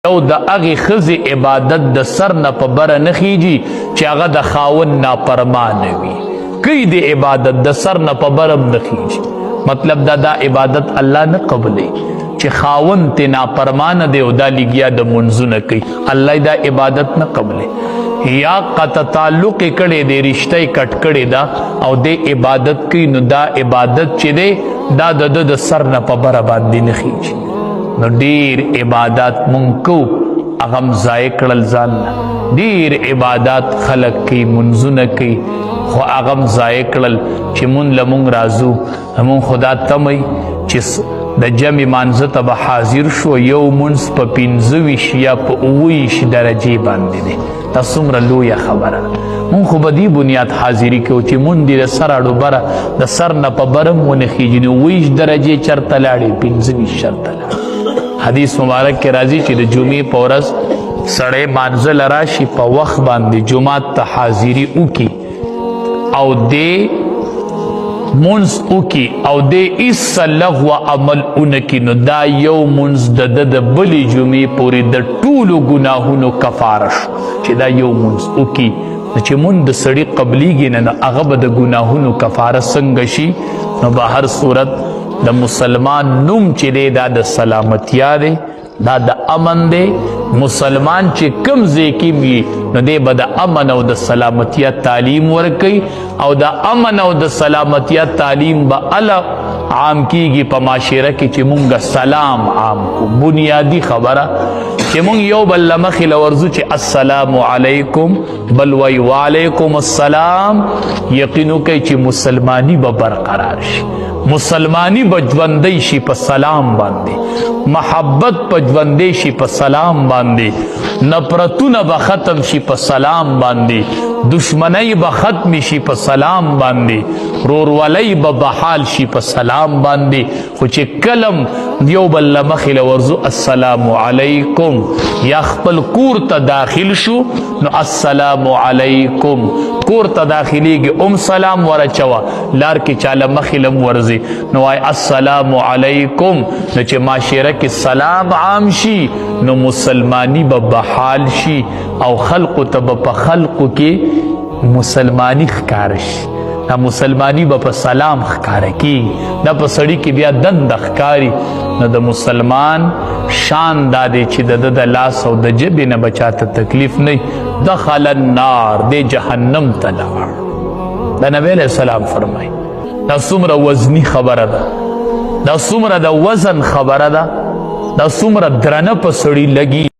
او د هغې ښځې عبادت د سر نه په بره نه خیږي چې هغه د خاوند نافرمانه وي. کوي د عبادت د سر نه په بره هم نه خیږي. مطلب دا عبادت الله نه قبلی چې خاوند ته نافرمانه دی او دا لګیا د منځونه کوي، الله دا عبادت نه قبلی. یا قطع تعلق کړی دی، رشته کټ کړی دا او د عبادت کوي، نو دا عبادت چې دی دا د سر نه په بره باندې نه خیږي. نو ډیر عبادات مونږ کوو، هغه هم ضایع کړل ځان نه. ډیر عبادات خلک کوي، منځونه کوي، خو هغه هم ضایع کړل چې مونږ له مونږ راځو. مونږ خدا تمئ چې د جمع مانځه ته به حاضر شو، یو مونځ په 25 یا په 29 درجې باندې دی. دا څومره لویه خبره ده. مونږ خو به دې بنیاد حاضري کوو چې مونږ دې د سر اړو بره د سر نه په بره هم ونه خیږي. نو 29 درجې چرته لاړې، 25 چرته لاړې. حدیث مبارک کې راځي چې د جمعې په ورځ سړی مانځه له راشي، په وخت باندې جمعات ته حاضري وکړي او دې منز اوکی او دے اس لغو عمل اونکی، نو دا یو منز د بلی جمعی پوری د ټولو گناهونو کفارش چې دا یو منز اوکی. چې من د سړی قبلیږي نه هغه به د گناهونو کفاره څنګه شي؟ نو به هر صورت د مسلمان نوم چې دی دا د سلامتیا دی، دا د امن دی. مسلمان چې کم ځای کې وي نو دی به د امن او د سلامتیا تعلیم ورکوي، او د امن او د سلامتیا تعلیم به اله عام کیږي په معاشره کې چې مونږ سلام عام کو. بنیادی خبره چې مونږ یو بل له مخې له ورځو چې السلام علیکم، بل وایي وعلیکم السلام. یقین وکئ چې مسلمانی به برقرار شي، مسلمانی به ژوندی شي په سلام باندې، محبت په ژوندی شي په سلام باندې، نفرتونه به ختم شي په سلام باندې، دشمنی به ختم شي په سلام باندې، رورولۍ به بحال شي په سلام باندې. خو چې کلم یو بل له مخې له ورځو السلام علیکم، یا خپل کور ته داخل شو نو السلام علیکم، کور ته داخلیږي ام سلام ورچوه، لار کې چاله مخې له ورځي نو وای السلام علیکم. نو چې معاشره کې سلام عام شي نو مسلمانی به بحال شي او خلقو ته به په خلقو کې مسلمانی ښکاره شي. دا مسلمانی به په سلام ښکاره کیږي، دا په سړي کې بیا دند ښکاري. نو د مسلمان شان دا دی چې د لاس او د جبې نه به چاته تکلیف نه، دخل النار، دی جهنم ته لاړ. دا نبی علیہ السلام فرمایي. دا څومره وزنی خبره ده، دا څومره د وزن خبره ده، دا څومره درنه په سړي لګي.